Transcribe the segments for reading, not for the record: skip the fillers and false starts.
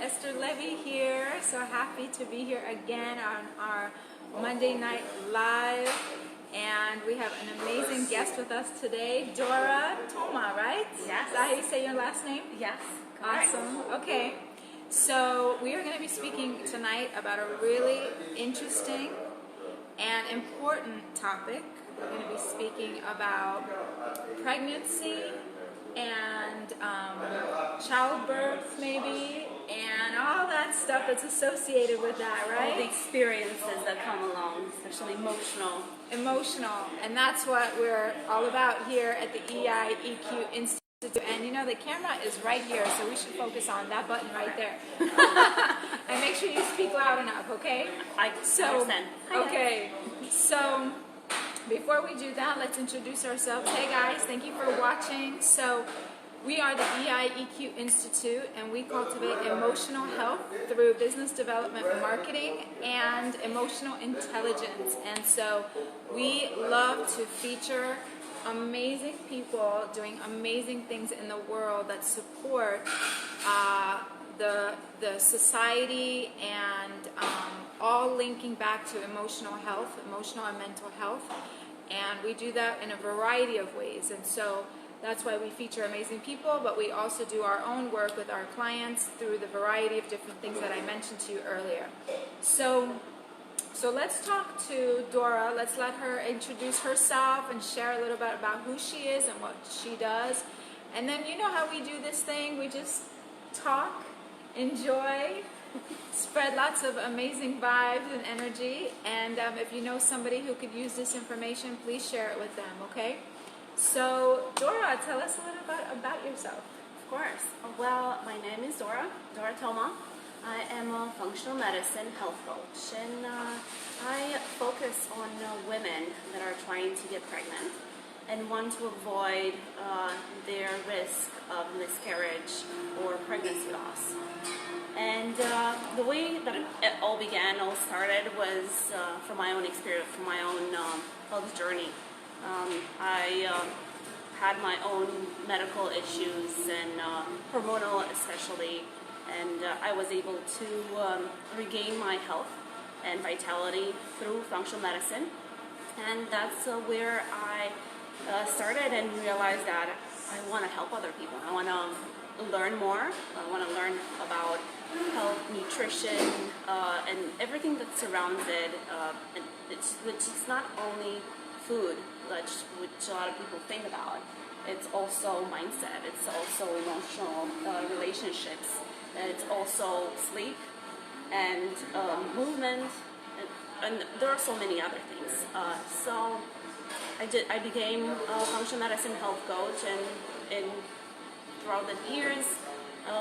Esther Levy here. So happy to be here again on our Monday Night Live. And we have an amazing guest with us today, Dora Toma, right? Yes. Is that how you say your last name? Yes. Correct. Awesome. Okay. So we are going to be speaking tonight about a really interesting and important topic. We're going to be speaking about pregnancy and childbirth, maybe, and all that stuff that's associated with that, right? All the experiences that come along, especially emotional. And that's what we're all about here at the EIEQ Institute. And you know, the camera is right here, so we should focus on that button right there. And make sure you speak loud enough, okay? I understand. Okay, so before we do that, let's introduce ourselves. Hey guys, thank you for watching. So we are the EIEQ Institute, and we cultivate emotional health through business development, marketing, and emotional intelligence. And so we love to feature amazing people doing amazing things in the world that support the society, and all linking back to emotional health, emotional and mental health. And we do that in a variety of ways. And so that's why we feature amazing people, but we also do our own work with our clients through the variety of different things that I mentioned to you earlier. So let's talk to Dora. Let's let her introduce herself and share a little bit about who she is and what she does. And then you know how we do this thing. We just talk, enjoy, spread lots of amazing vibes and energy. And if you know somebody who could use this information, please share it with them, okay? So Dora, tell us a little bit about yourself. Of course. Well, my name is Dora Toma. I am a functional medicine health coach, and I focus on women that are trying to get pregnant and want to avoid their risk of miscarriage or pregnancy loss. And the way that it all started was from my own experience, from my own health journey. I had my own medical issues and hormonal especially, and I was able to regain my health and vitality through functional medicine. And that's where I started and realized that I want to help other people. I want to learn more. I want to learn about health, nutrition, and everything that surrounds it, which is not only food, which a lot of people think about. It's also mindset. It's also emotional relationships. It's also sleep and movement, and there are so many other things. So I became a functional medicine health coach, and throughout the years,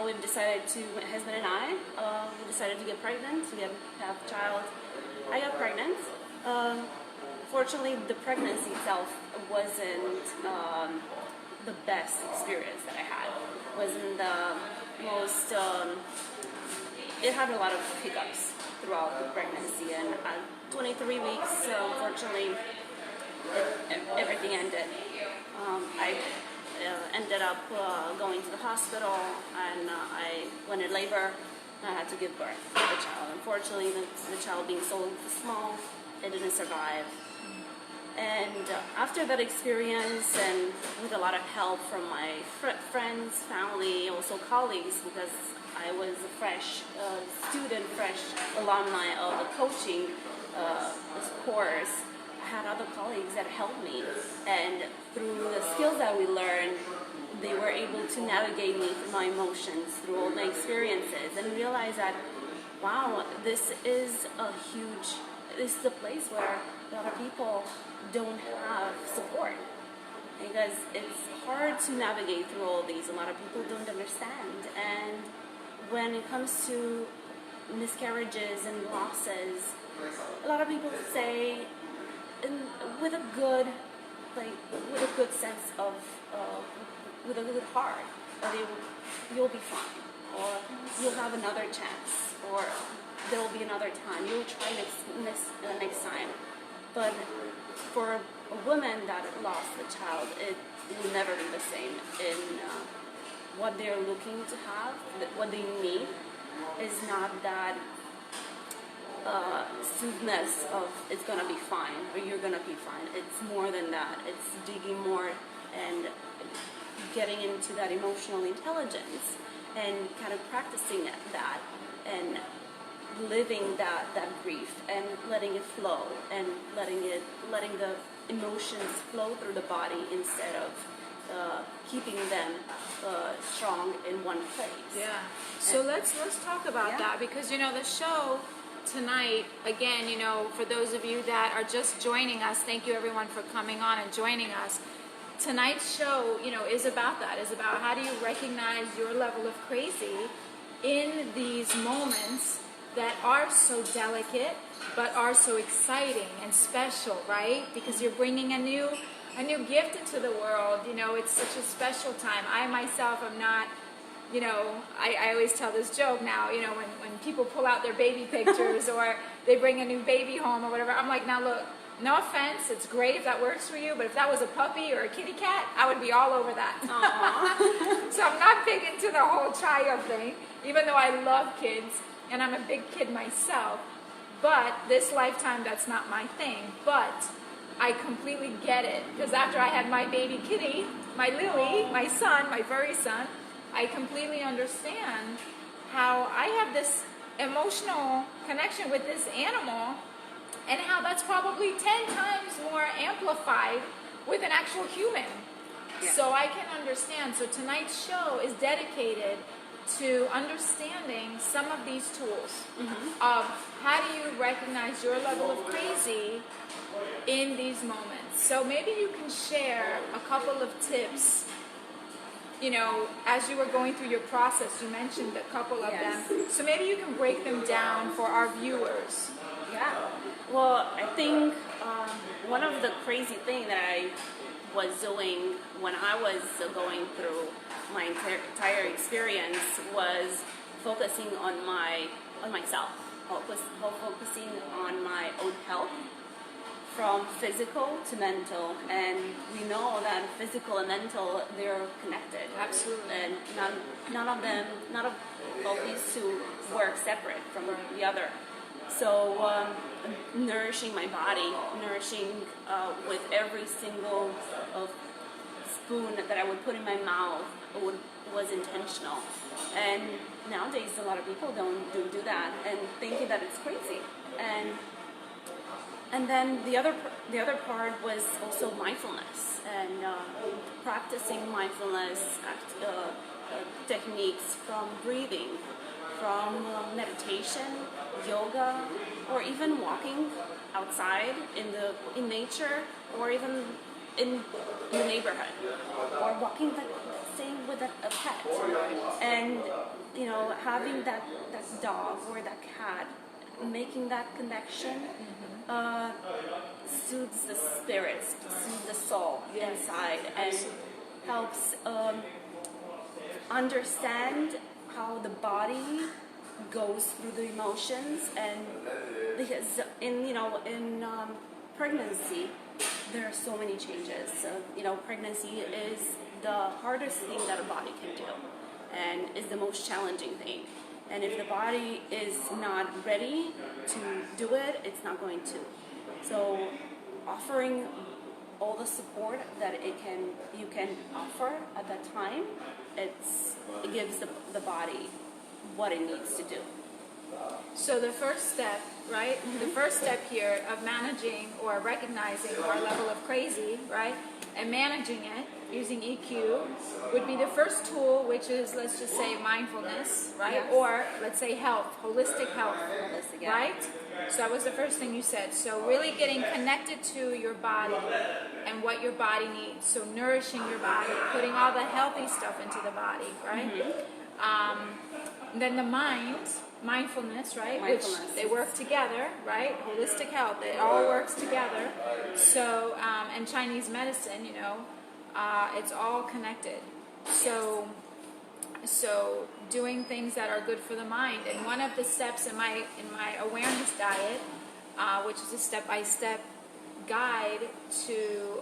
we've decided to, my husband and I, we decided to get pregnant, to have a child. I got pregnant. Fortunately, the pregnancy itself wasn't the best experience that I had. Wasn't the most. It had a lot of hiccups throughout the pregnancy, and 23 weeks, unfortunately, everything ended. I ended up going to the hospital, and I went in labor. I had to give birth to the child. Unfortunately, the child being so small, it didn't survive. And after that experience, and with a lot of help from my friends, family, also colleagues, because I was a fresh student, fresh alumni of the coaching course, I had other colleagues that helped me. And through the skills that we learned, they were able to navigate me through my emotions, through all my experiences, and realize that, wow, this is a place where a lot of people don't have support, because it's hard to navigate through all these. A lot of people don't understand, and when it comes to miscarriages and losses, a lot of people say, with a good sense of, with a good heart, you'll be fine, or you'll have another chance, or there will be another time. You'll try next time. But for a woman that lost a child, it will never be the same in what they're looking to have, what they need, is not that soothness of it's gonna be fine or you're gonna be fine. It's more than that. It's digging more and getting into that emotional intelligence and kind of practicing that and living that grief and letting it flow and letting the emotions flow through the body instead of keeping them strong in one place. Yeah. So let's talk about Yeah. that, because the show tonight, again, for those of you that are just joining us, thank you everyone for coming on and joining us. Tonight's show, is about that. Is about how do you recognize your level of crazy in these moments that are so delicate but are so exciting and special, right? Because you're bringing a new gift into the world. It's such a special time. I myself am not, I always tell this joke now, when people pull out their baby pictures or they bring a new baby home or whatever, I'm like, now look, no offense, it's great if that works for you, but if that was a puppy or a kitty cat, I would be all over that. So I'm not big into the whole child thing, even though I love kids and I'm a big kid myself. But this lifetime, that's not my thing. But I completely get it, because after I had my baby kitty, my Lily, my son, my furry son, I completely understand how I have this emotional connection with this animal and how that's probably 10 times more amplified with an actual human. Yeah. So I can understand. So tonight's show is dedicated to understanding some of these tools of how do you recognize your level of crazy in these moments. So maybe you can share a couple of tips. As you were going through your process, you mentioned a couple of Yes. them. So maybe you can break them down for our viewers. Yeah. Well, I think one of the crazy things that I was doing when I was going through my entire experience was focusing on myself, focusing on my own health, from physical to mental. And we know that physical and mental, they're connected. Absolutely. And none of these two work separate from the other. So nourishing my body, with every single spoon that I would put in my mouth was intentional. And nowadays a lot of people don't do that and thinking that it's crazy. And then the other part was also mindfulness and practicing mindfulness techniques, from breathing, from meditation, yoga, or even walking outside in nature, or even in the neighborhood, or staying with a pet, and having that dog or that cat, making that connection soothes the spirits, soothes the soul inside, and helps understand how the body goes through the emotions. And because in pregnancy there are so many changes. Pregnancy is the hardest thing that a body can do and is the most challenging thing. And if the body is not ready to do it, it's not going to. So offering all the support that you can offer at that time, it gives the body what it needs to do. So the first step, right? The first step here of managing or recognizing our level of crazy, right? And managing it using EQ would be the first tool, which is, let's just say, mindfulness, right? Yes. Or let's say health, holistic health, Holistic, yeah. right? So that was the first thing you said. So really getting connected to your body and what your body needs. So nourishing your body, putting all the healthy stuff into the body, right? Then the mind, mindfulness, right? Mindfulness. Which they work together, right? Holistic health, it all works together. So, and Chinese medicine, it's all connected. So doing things that are good for the mind. And one of the steps in my awareness diet, which is a step-by-step guide to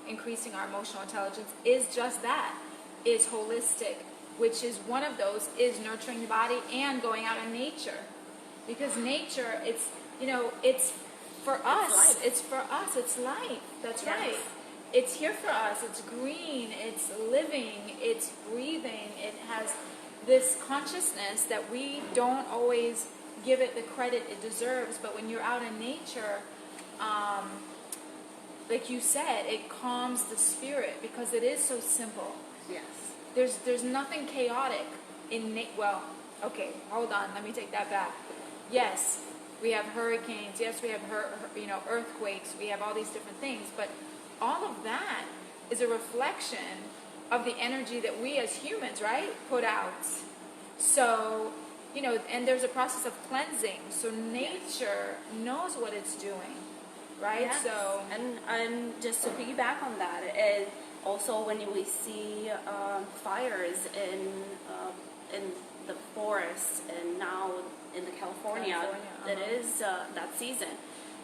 increasing our emotional intelligence, is just that, is holistic which is one of those, is nurturing the body and going out in nature. Because nature, it's, you know, it's for us. life. It's for us. It's life. That's Yes. right. It's here for us. It's green. It's living. It's breathing. It has this consciousness that we don't always give it the credit it deserves. But when you're out in nature, like you said, it calms the spirit because it is so simple. Yes. There's nothing chaotic in well, okay, hold on, let me take that back. Yes, we have hurricanes. Yes, we have earthquakes. We have all these different things, but all of that is a reflection of the energy that we as humans, right, put out. So, you know, and there's a process of cleansing. So nature knows what it's doing, right? Yes. So, and just to piggyback on that, it also when we see fires in the forest and now in the California, that is that season,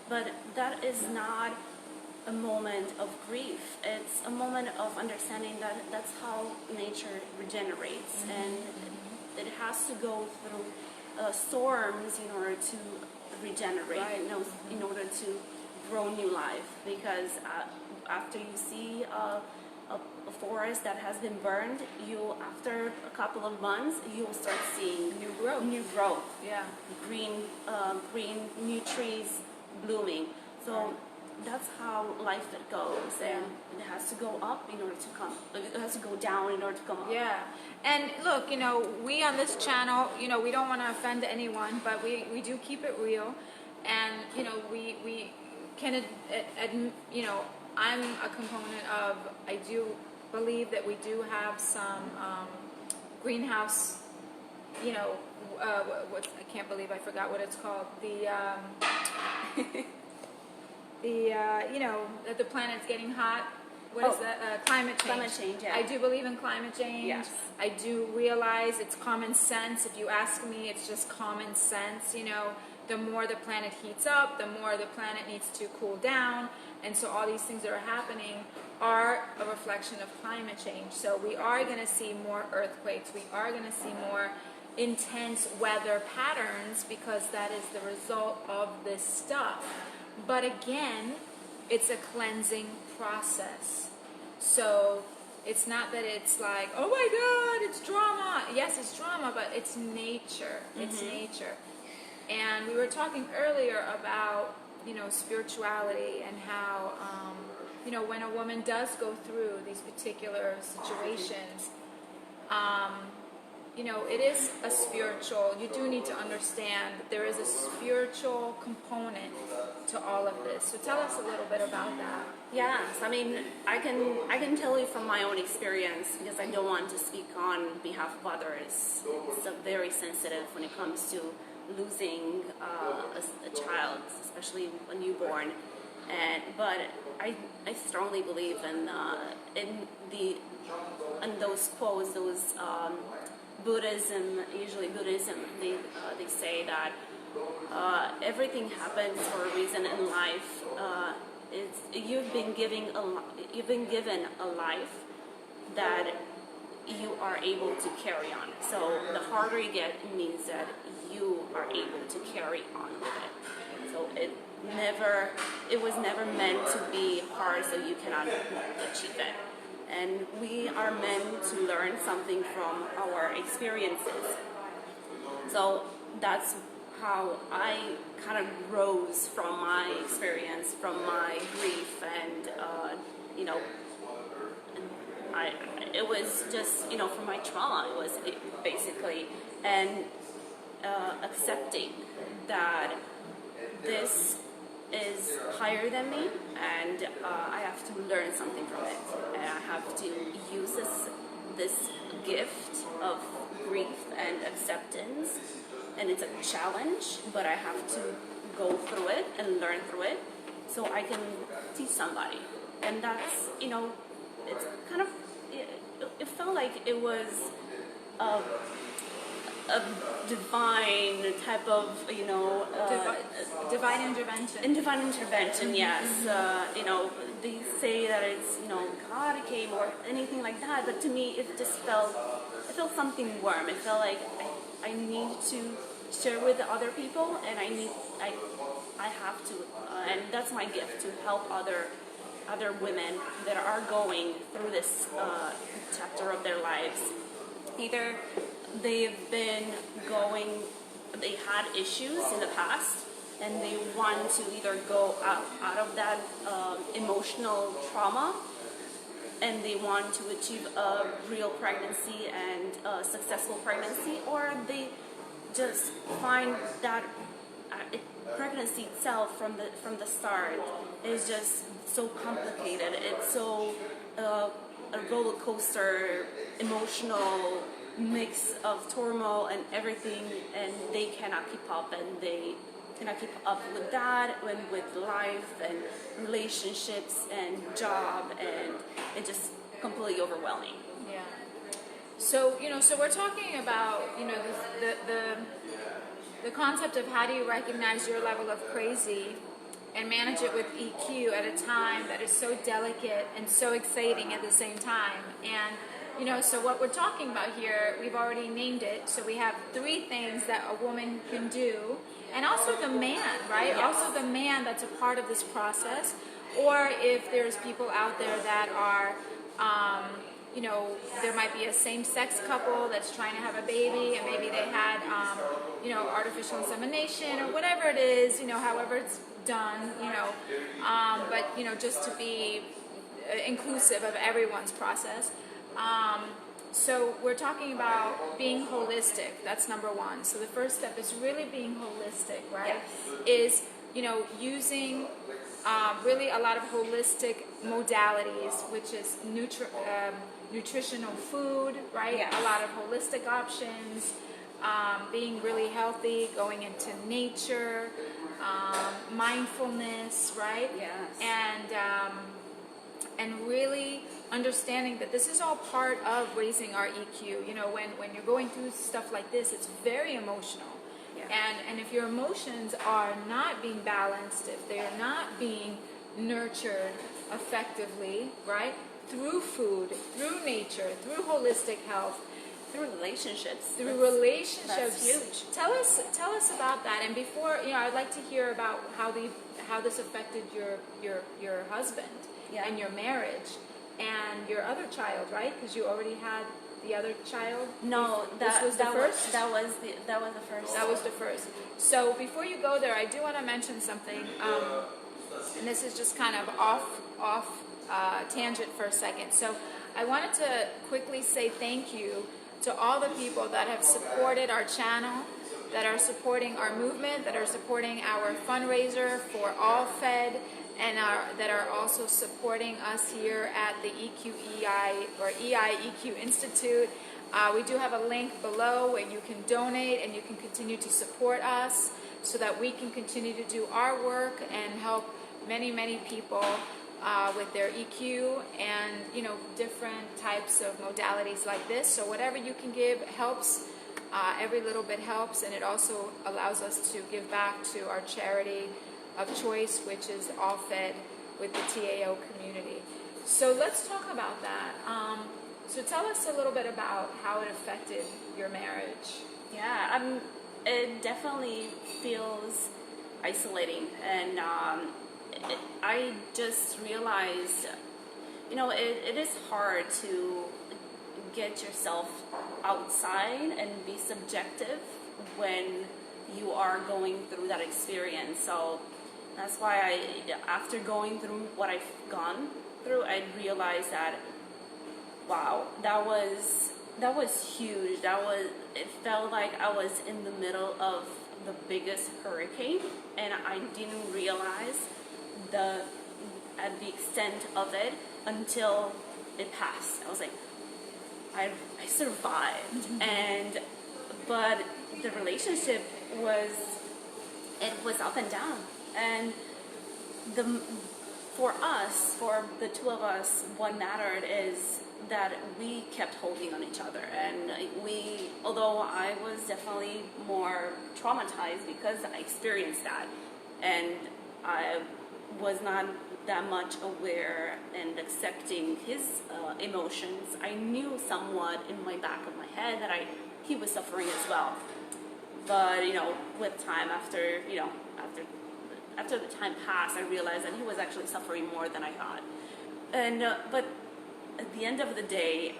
but that is not a moment of grief. It's a moment of understanding that that's how nature regenerates, and it has to go through storms in order to regenerate, Right. in order to grow new life. Because after you see a forest that has been burned, after a couple of months you'll start seeing new growth. new growth, Yeah. green new trees blooming. So that's how life it goes, and it has to go up in order to come. It has to go down in order to come up. Yeah. And look, you know, we on this channel, you know, we don't want to offend anyone, but we do keep it real. And, you know, we can, you know, I'm a component of, I do believe that we do have some greenhouse, you know, I can't believe I forgot what it's called. You know, that the planet's getting hot. What is that? Climate change. Climate change, yeah. I do believe in climate change. Yes. I do realize it's common sense. If you ask me, it's just common sense. You know, the more the planet heats up, the more the planet needs to cool down. And so all these things that are happening are a reflection of climate change. So we are going to see more earthquakes. We are going to see more intense weather patterns because that is the result of this stuff. But again, it's a cleansing process. So it's not that it's like, oh my God, it's drama. Yes, it's drama, but it's nature. It's nature. And we were talking earlier about, you know, spirituality and how, you know, when a woman does go through these particular situations, you know, it is a spiritual, you do need to understand that there is a spiritual component to all of this. So tell us a little bit about that. Yes, I mean, I can tell you from my own experience, because I don't want to speak on behalf of others. It's very sensitive when it comes to losing a child, especially a newborn. But I strongly believe in those quotes, those Buddhism. Usually Buddhism, they say that everything happens for a reason in life. You've been given a life that you are able to carry on. So the harder you get, it means that you are able to carry on with it. So it was never meant to be hard, so you cannot achieve it. And we are meant to learn something from our experiences. So that's how I kind of rose from my experience, from my grief, and you know, it was just, you know, from my trauma. It was basically, and accepting that this is higher than me, and I have to learn something from it, and I have to use this gift of grief and acceptance. And it's a challenge, but I have to go through it and learn through it so I can teach somebody. And that's, you know, it's kind of, it felt like it was a divine type of, you know... divine intervention. Divine intervention, yes. You know, they say that it's, you know, God came or anything like that, but to me it just felt felt something warm. It felt like I need to share with other people, and I have to, and that's my gift, to help other women that are going through this chapter of their lives. Either they've been they had issues in the past, and they want to either go out of that emotional trauma, and they want to achieve a real pregnancy and a successful pregnancy, or they just find that pregnancy itself from the start is just so complicated. It's so a roller coaster, emotional mix of turmoil and everything, and they cannot keep up, and they cannot keep up with that, and with life and relationships and job, and it's just completely overwhelming. Yeah. So, so we're talking about, the concept of how do you recognize your level of crazy and manage it with EQ at a time that is so delicate and so exciting at the same time. And, so what we're talking about here, we've already named it. So we have 3 things that a woman can do, and also the man, right? Yes. Also the man that's a part of this process. Or if there's people out there that are, there might be a same-sex couple that's trying to have a baby, and maybe they had, artificial insemination or whatever it is, however it's done, but, just to be inclusive of everyone's process. So we're talking about being holistic. That's number 1. So the first step is really being holistic, right? Yes. Is, using really a lot of holistic modalities, which is nutritional food, right? Yes. A lot of holistic options, being really healthy, going into nature, mindfulness, right? Yes. And really understanding that this is all part of raising our EQ. When you're going through stuff like this, it's very emotional. Yeah. And if your emotions are not being balanced, if they are not being nurtured effectively, right, through food, through nature, through holistic health, Through relationships. That's huge. Tell us about that. And before, I'd like to hear about how this affected your husband and your marriage and your other child, right? Because you already had the other child. No, this was the first. That was the first. That was the first. So before you go there, I do want to mention something, and this is just kind of off tangent for a second. So I wanted to quickly say thank you to all the people that have supported our channel, that are supporting our movement, that are supporting our fundraiser for All Fed, and that are also supporting us here at the EQEI or EIEQ Institute. We do have a link below where you can donate and you can continue to support us so that we can continue to do our work and help many, many people with their EQ and, different types of modalities like this. So whatever you can give helps. Every little bit helps, and it also allows us to give back to our charity of choice, which is All Fed with the TAO community. So let's talk about that. So tell us a little bit about how it affected your marriage. Yeah, it definitely feels isolating, and I just realized, it is hard to get yourself outside and be subjective when you are going through that experience. So that's why after going through what I've gone through, I realized that, wow, that was huge. It felt like I was in the middle of the biggest hurricane, and I didn't realize the extent of it until it passed. I was like, I survived, but the relationship was up and down, and for the two of us, what mattered is that we kept holding on each other, and although I was definitely more traumatized because I experienced that, and I was not that much aware and accepting his emotions, I knew somewhat in my back of my head that he was suffering as well. But with time, after the time passed, I realized that he was actually suffering more than I thought. And but at the end of the day,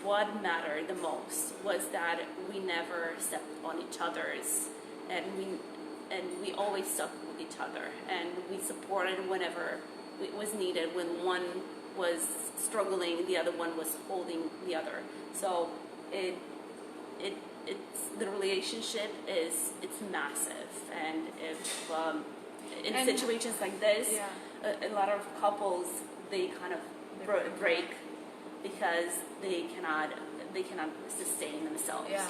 what mattered the most was that we never stepped on each other's, and we always stuck with each other, and we supported whenever it was needed. When one was struggling, the other one was holding the other. So the relationship it's massive, and if in situations like this, a lot of couples, they kind of break because they cannot sustain themselves. Yeah.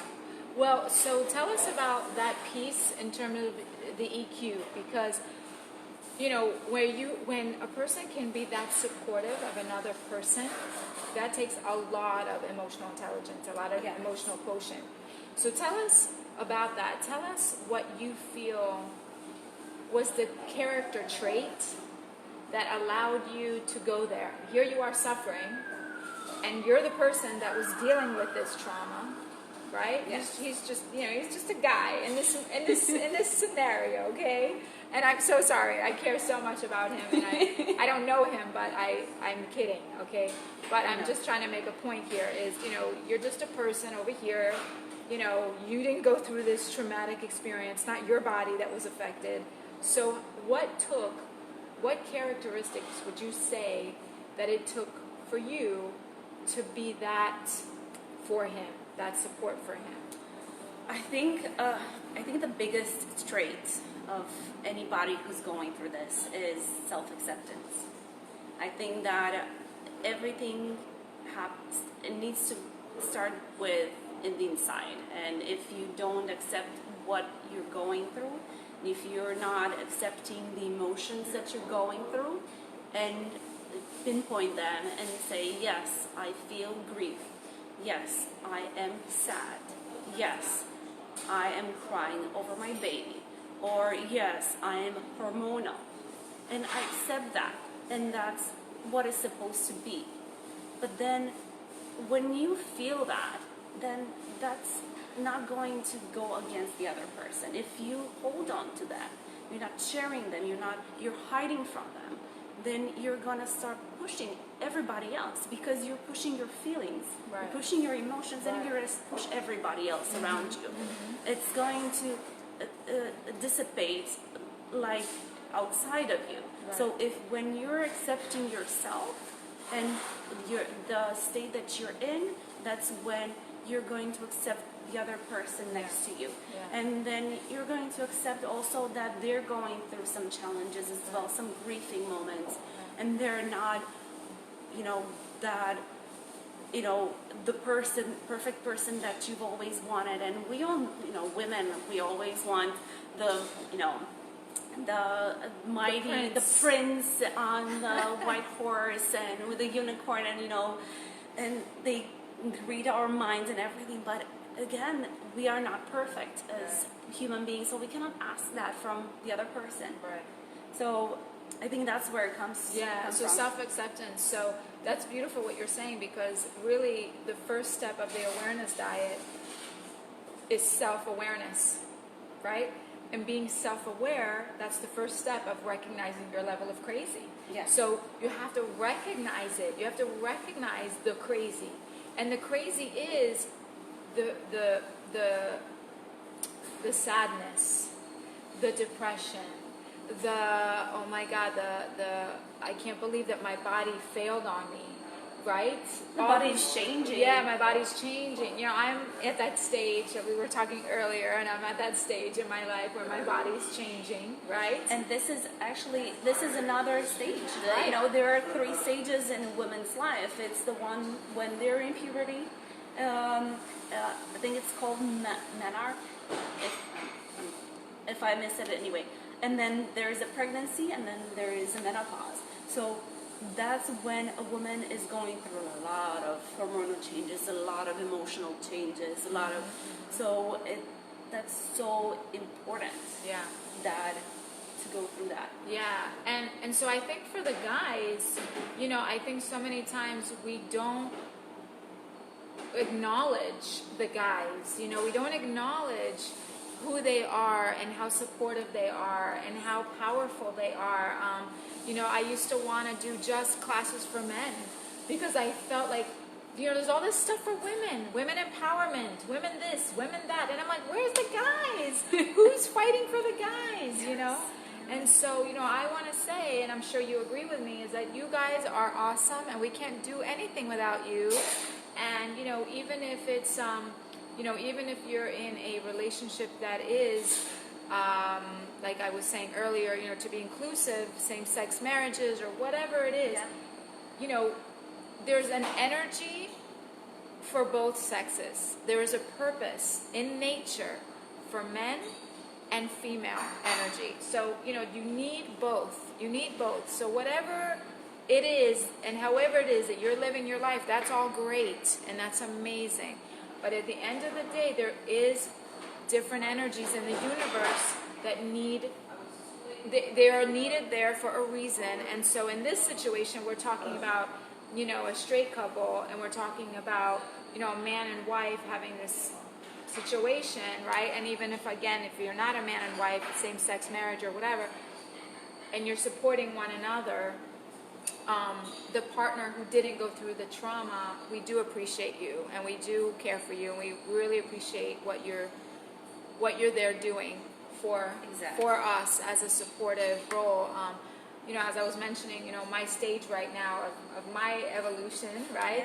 Well, so tell us about that piece in terms of the EQ, because when a person can be that supportive of another person, that takes a lot of emotional intelligence, a lot of emotional quotient. So tell us about that. Tell us what you feel was the character trait that allowed you to go there. Here you are suffering, and you're the person that was dealing with this trauma, right? Yes. He's just a guy in this scenario, okay? And I'm so sorry. I care so much about him, and I don't know him, but I'm kidding, okay? But I'm just trying to make a point here. Is you're just a person over here. You didn't go through this traumatic experience. Not your body that was affected. So what characteristics would you say that it took for you to be that for him, that support for him? I think the biggest trait of anybody who's going through this is self-acceptance. I think that everything it needs to start with in the inside, and if you don't accept what you're going through, if you're not accepting the emotions that you're going through and pinpoint them and say, yes, I feel grief, yes, I am sad, yes, I am crying over my baby, or yes, I am hormonal, and I accept that, and that's what it's supposed to be. But then when you feel that, then that's not going to go against the other person. If you hold on to that, you're not sharing them, you're hiding from them, then you're gonna start pushing everybody else, because you're pushing your feelings, Right. you're pushing your emotions, and you're gonna push everybody else around you. It's going to dissipate like outside of you. Right. So when you're accepting yourself and the state that you're in, that's when you're going to accept the other person next to you. Yeah. And then you're going to accept also that they're going through some challenges as well, some grieving moments, and they're not, that, the perfect person that you've always wanted. And we all, women, we always want the mighty, the prince on the white horse and with the unicorn, and they read our minds and everything. But again, we are not perfect as human beings, so we cannot ask that from the other person. Right. So I think that's where it comes. So from. self-acceptance. So that's beautiful what you're saying, because really the first step of the awareness diet is self-awareness, right? And being self-aware, that's the first step of recognizing your level of crazy. Yeah. So you have to recognize it. You have to recognize the crazy. And the crazy is the sadness, the depression, oh my God, I can't believe that my body failed on me, right? The body's changing. Yeah, my body's changing. I'm at that stage that we were talking earlier, and I'm at that stage in my life where my body's changing, right? And this is another stage. Right. There are 3 stages in a woman's life. It's the one when they're in puberty. I think it's called menarche, if I miss it anyway. And then there is a pregnancy, and then there is a menopause. So that's when a woman is going through a lot of hormonal changes, a lot of emotional changes, so that's so important. Yeah. That to go through that. Yeah, and so I think for the guys, I think so many times we don't acknowledge the guys. You know, we don't acknowledge who they are and how supportive they are and how powerful they are. You know, I used to want to do just classes for men because I felt like, you know, there's all this stuff for women empowerment, women this, women that, and I'm like, where's the guys? Who's fighting for the guys, you know? And so, you know, I want to say, and I'm sure you agree with me, is that you guys are awesome and we can't do anything without you. And, you know, even if it's, you know, even if you're in a relationship that is, like I was saying earlier, you know, to be inclusive, same-sex marriages or whatever it is, you know, there's an energy for both sexes. There is a purpose in nature for men and female energy. So, you know, you need both. You need both. So whatever it is and however it is that you're living your life, that's all great and that's amazing. But at the end of the day, there is different energies in the universe that they are needed there for a reason. And so in this situation, we're talking about, you know, a straight couple, and we're talking about, you know, a man and wife having this situation, right? And even if, again, if you're not a man and wife, same-sex marriage or whatever, and you're supporting one another, the partner who didn't go through the trauma, we do appreciate you and we do care for you and we really appreciate what you're there doing for us as a supportive role. You know, as I was mentioning, you know, my stage right now of my evolution, right?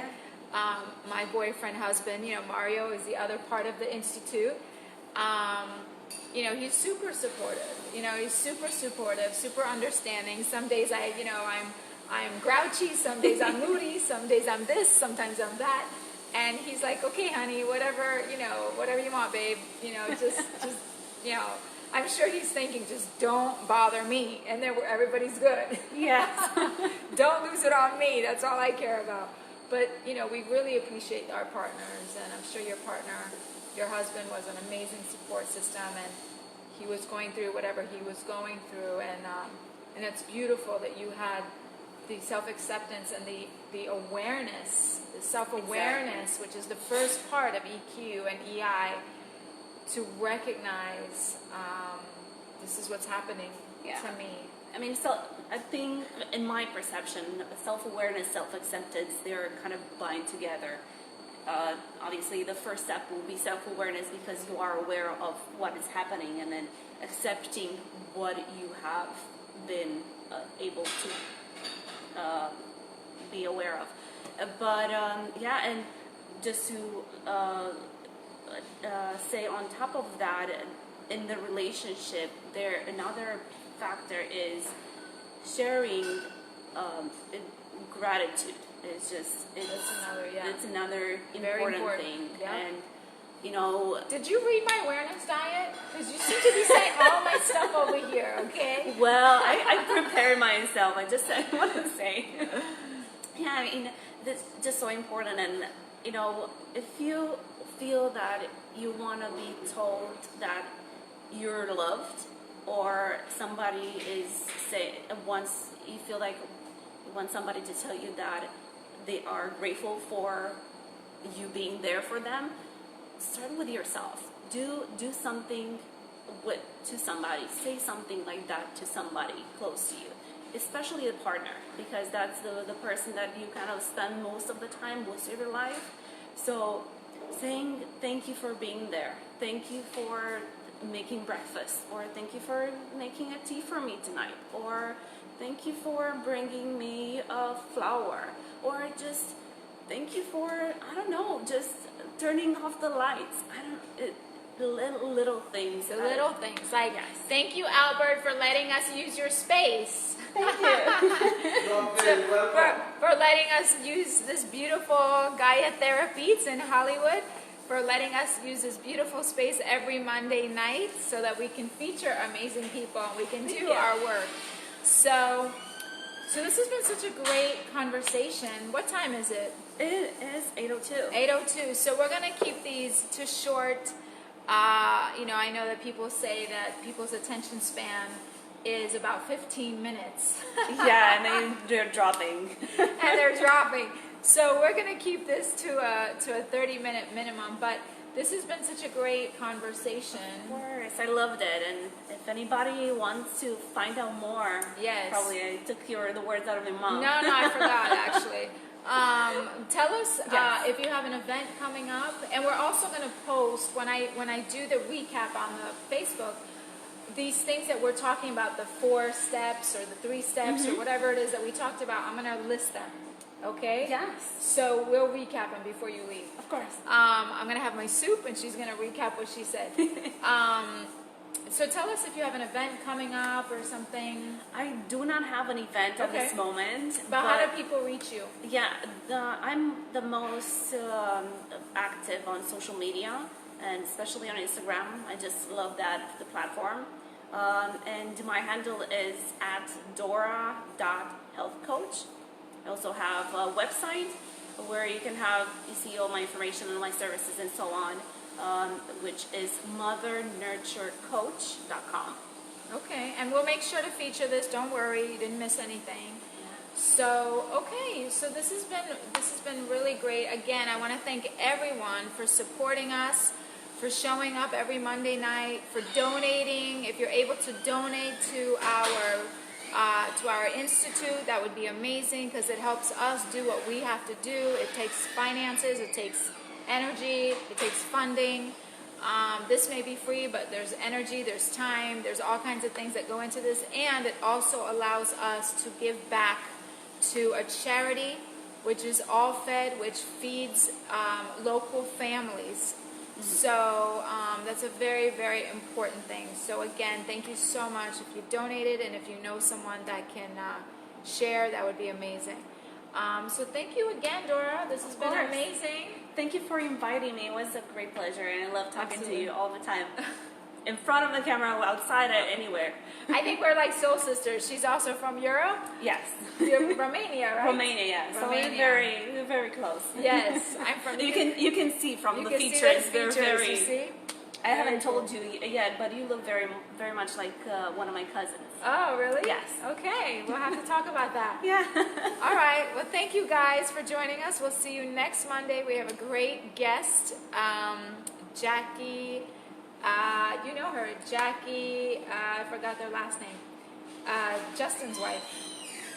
My boyfriend, husband, you know, Mario is the other part of the institute. You know, he's super supportive. You know, he's super supportive, super understanding. Some days I'm grouchy, some days I'm moody, some days I'm this, sometimes I'm that. And he's like, okay, honey, whatever you want, babe. You know, just, you know, I'm sure he's thinking, just don't bother me. And then everybody's good. Yes. Don't lose it on me. That's all I care about. But, you know, we really appreciate our partners. And I'm sure your husband was an amazing support system. And he was going through whatever he was going through. And it's beautiful that you had the self-acceptance and the awareness, the self-awareness, which is the first part of EQ and EI, to recognize this is what's happening to me. I mean, so I think in my perception, self-awareness, self-acceptance, they're kind of bind together. Obviously, the first step will be self-awareness because you are aware of what is happening, and then accepting what you have been able to be aware of. But and just to say on top of that, in the relationship, another factor is sharing gratitude. It's another important thing. Yeah. And you know, did you read my awareness diet? Because you seem to be saying all my stuff over here. Okay. Well, I prepared myself. I just want to say. Yeah, I mean, this is just so important. And you know, if you feel that you want to be told that you're loved, or somebody you feel like want somebody to tell you that they are grateful for you being there for them, start with yourself. Do something to somebody. Say something like that to somebody close to you, especially a partner, because that's the person that you kind of spend most of the time, most of your life. So saying thank you for being there, thank you for making breakfast, or thank you for making a tea for me tonight, or thank you for bringing me a flower, or just thank you for, I don't know, just turning off the lights. The little things. The little things. Like, thank you, Albert, for letting us use your space. Thank you. for letting us use this beautiful Gaia Therapies in Hollywood, for letting us use this beautiful space every Monday night so that we can feature amazing people and we can do our work. So this has been such a great conversation. What time is it? It is 8:02. 8:02. So we're going to keep these to short. You know, I know that people say that people's attention span is about 15 minutes. Yeah, and they're dropping. And they're dropping. So we're gonna keep this to a 30-minute minimum, but this has been such a great conversation. Of course, I loved it, and if anybody wants to find out more, Yes. probably I took the words out of my mouth. No, I forgot actually. Tell us Yes. if you have an event coming up, and we're also going to post when I do the recap on the Facebook. These things that we're talking about, the 4 steps or the 3 steps or whatever it is that we talked about, I'm going to list them. Okay? Yes, So we'll recap them before you leave. of course. I'm going to have my soup, and she's going to recap what she said. So tell us if you have an event coming up or something. I do not have an event at Okay. this moment. But how do people reach you? Yeah, I'm the most active on social media, and especially on Instagram. I just love the platform. And my handle is at dora.healthcoach. I also have a website where you see all my information and my services and so on, which is mothernurturecoach.com. Okay, and we'll make sure to feature this. Don't worry, you didn't miss anything. So, okay, so this has been really great. Again, I want to thank everyone for supporting us, for showing up every Monday night, for donating. If you're able to donate to our institute, that would be amazing because it helps us do what we have to do. It takes finances, it takes energy, it takes funding. This may be free, but there's energy, there's time, there's all kinds of things that go into this, and it also allows us to give back to a charity, which is All Fed, which feeds local families. So that's a very, very important thing. So again, thank you so much if you donated, and if you know someone that can share, that would be amazing. So thank you again, Dora. This has been course. amazing. Thank you for inviting me. It was a great pleasure, and I love talking Absolutely. to you all the time. In front of the camera, outside, anywhere. I think we're like soul sisters. She's also from Europe. Yes. You're Romania, right? Romania, yeah. So Romania. we're very close. Yes, I'm from. You can see from You the can see features. those They're features. very. You see? I haven't Very told you yet, but you look very much like one of my cousins. Oh, really? Yes. Okay, we'll have to talk about that. Yeah. All right. Well, thank you guys for joining us. We'll see you next Monday. We have a great guest, Jackie. You know her, Jackie. I forgot their last name. Justin's wife.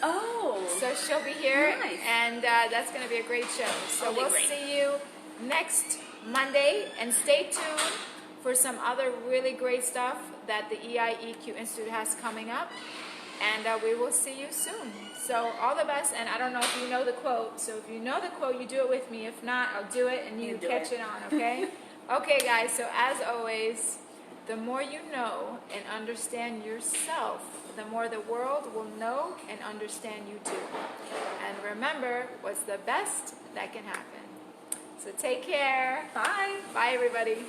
Oh. So she'll be here, Nice. and that's going to be a great show. So That'll be we'll great. see you next Monday, and stay tuned for some other really great stuff that the EIEQ Institute has coming up, and we will see you soon. So all the best, and I don't know if you know the quote, so if you know the quote, you do it with me. If not, I'll do it, and you do catch it on, okay? Okay, guys, so as always, the more you know and understand yourself, the more the world will know and understand you too. And remember, what's the best that can happen? So take care. Bye. Bye, everybody.